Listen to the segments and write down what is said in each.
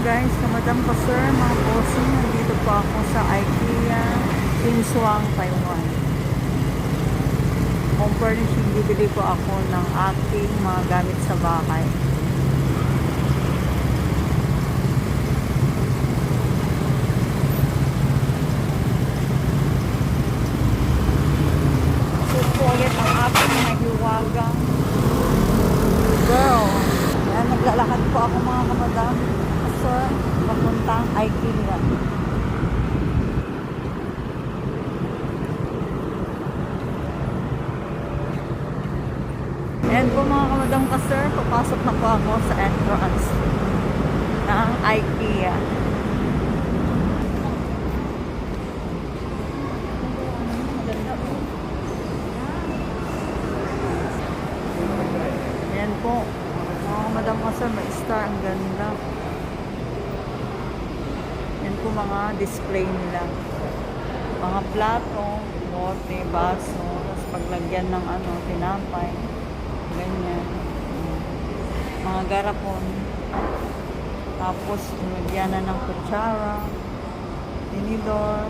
guys, sa Madam Pasir, mga bossing, nandito po ako sa IKEA, Kinswang, Taiwan. Home furnishing, bibili po ako ng aking mga gamit sa bahay. Ito po ulit ang aking nahiwagang girl. Ayan, naglalakad po ako mga kamadam. Pasir, papuntang IKEA. Ayan po mga kamadam kasir, papasok na po ako sa entrance ng IKEA. Ayan po, mga kamadam kasir, may star, ang ganda. Ayan po mga display nila. Mga plato, bote, baso, tapos paglagyan ng tinapay. Ganyan. Mga garapon. Tapos, lagyan na ng kutsara, tinidor.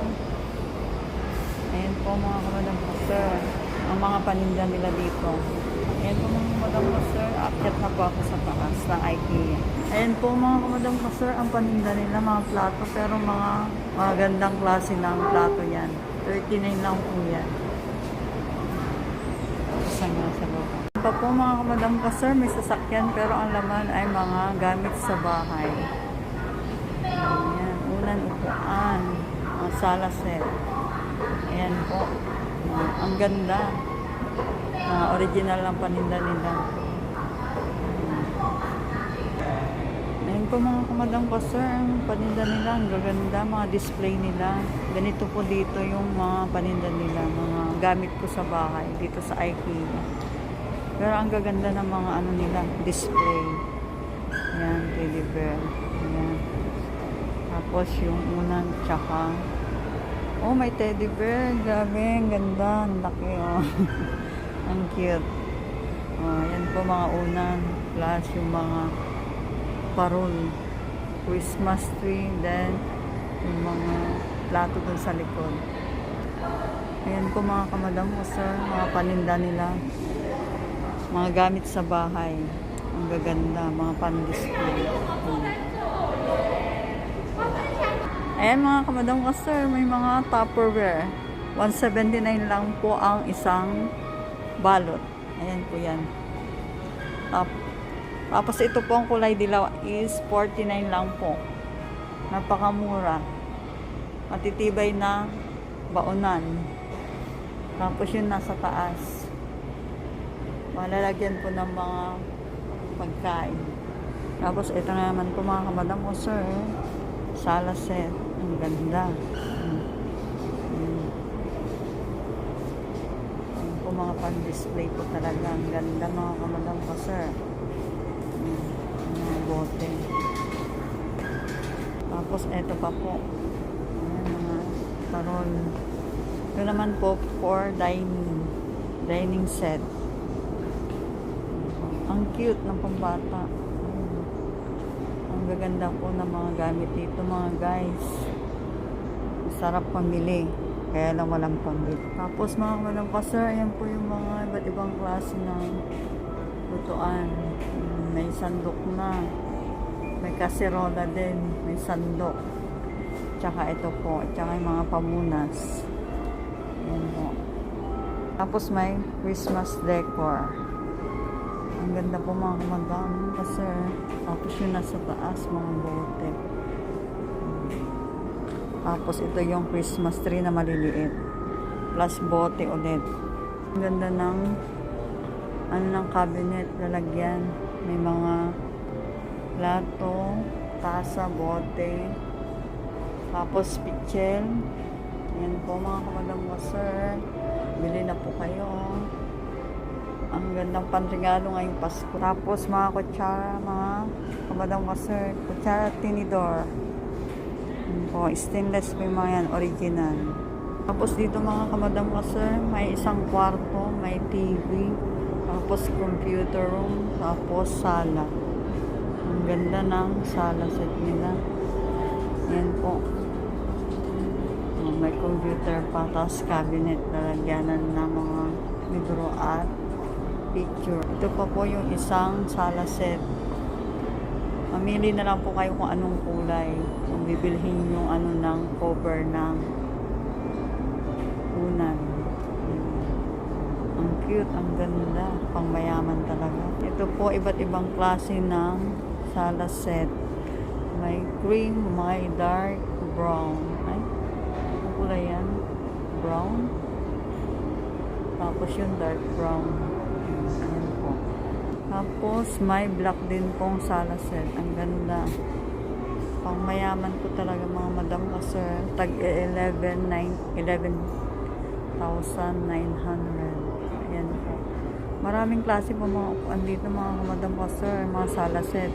Ayan po mga kamadam pasir. Ang mga paninda nila dito. Ayan po mga kamadam pasir. Akyat na po ako sa taas ng IKEA. Ayan po mga kamadam pasir. Ang paninda nila, mga plato. Pero mga gandang klase ng plato yan. 39 lang po yan. Isa nga sa baba. Pa po mga kamadam pasir, may sasakyan pero ang laman ay mga gamit sa bahay. Ayan, unan upuan, ang sala set. Ayan po, ang ganda. Original lang paninda nila. Ayan po mga kamadam pasir, ang paninda nila, ang gaganda, mga display nila. Ganito po dito yung mga paninda nila, mga gamit ko sa bahay, dito sa IKEA. Pero ang gaganda ng mga nila, display. Ayan, teddy bear. Ayan. Tapos yung unang tsaka. Oh, may teddy bear. Grabe, ang ganda. Ang laki, oh. Ang cute. Oh, ayan po mga unang. Plus yung mga parol. Christmas tree. Then, yung mga plato dun sa likod. Ayan po mga kamadam ko, sir. Mga paninda nila. Mga gamit sa bahay. Ang gaganda. Mga pan-display. Ayan mga kamadam ko, sir. May mga Tupperware. 179 lang po ang isang balot. Ayan po yan. Tapos ito po ang kulay dilaw is 49 lang po. Napakamura. Matitibay na baonan. Tapos yun nasa taas. Malalagyan po ng mga pagkain. Tapos ito na naman po mga kamadam ko, sir. Sala set. Ang ganda. Ayan po mga pan-display po talaga. Ang ganda mga kamadam ko, sir. Mga bote. Tapos ito pa po. Ayan, mga parol. Ito naman po for dining set. Ang cute ng pambata. Ang gaganda po ng mga gamit dito mga guys. Sarap pamili. Kaya lang walang pambili. Tapos mga kamadam pasir, ayan po yung mga iba't ibang klase ng lutuan. May sandok na. May kaserola din. May sandok. Tsaka ito po. Tsaka yung mga pamunas. Ayan po. Tapos may Christmas decor. Ang ganda po mga kamadam kasi tapos yun nasa taas mga bote. Tapos ito yung Christmas tree na maliliit. Plus bote ulit. Ang ganda ng ng cabinet lalagyan. May mga plato, tasa, bote. Tapos pichel. Yan po mga kamadam ko, sir. Bili na po kayo. Ang gandang panregalo ngayong Pasko. Tapos mga kutsara, mga kamadam ko, sir. Kutsara tinidor. Po, stainless po yung mga yan, original. Tapos dito mga kamadam ko, sir, may isang kwarto, may TV, tapos computer room, tapos sala. Ang ganda ng sala set nila. Ayan po. May computer pa, tapos cabinet lalagyanan ng mga libro at picture. Ito pa po yung isang sala set. Mamili na lang po kayo kung anong kulay. Kung bibilhin yung ano ng cover ng unan. Ang cute, ang ganda. Pangmayaman talaga. Ito po, iba't ibang klase ng sala set. May cream, may dark brown. Ay, ano kulay yan? Brown. Tapos yung dark brown. Ayan po. Tapos may black din pong sala set. Ang ganda. Pangmayaman po talaga mga madam kasi tag 11,900. Ayan po. Maraming klase po mga andito mga madam kasi mga sala set.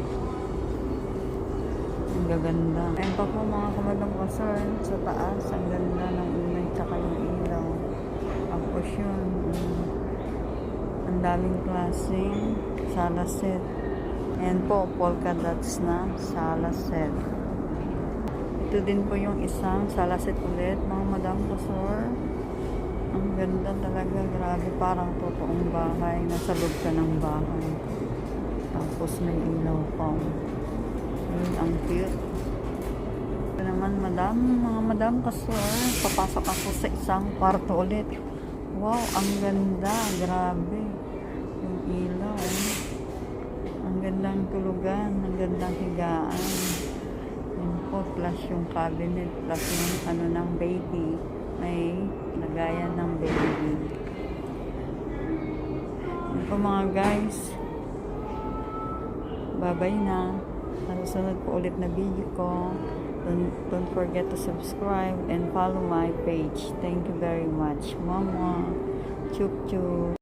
Ang gaganda. Ayan pa po mga kamadam kasar sa taas. Ang ganda ng unay tsaka yung ilaw. Tapos yun. Ang daming klaseng sala set. Ayan po, polka dots na sala set. Ito din po yung isang sala set ulit. Mga madam kasar. Ang ganda talaga. Grabe. Parang totoong bahay. Nasa loob ka ng bahay. Tapos may ilaw pa. Ang cute. Ito naman, mga madam kasar, papasok ako sa isang kwarto ulit. Wow, ang ganda. Grabe. Yung ilaw. Ang gandang tulugan. Ang gandang higaan. Yun po, plus yung cabinet, plus yung ano ng baby. May lagayan ng baby. Yun po mga guys. Bye-bye na. Sunod po ulit na video ko. Don't forget to subscribe and follow my page. Thank you very much. Mama. Chup chup.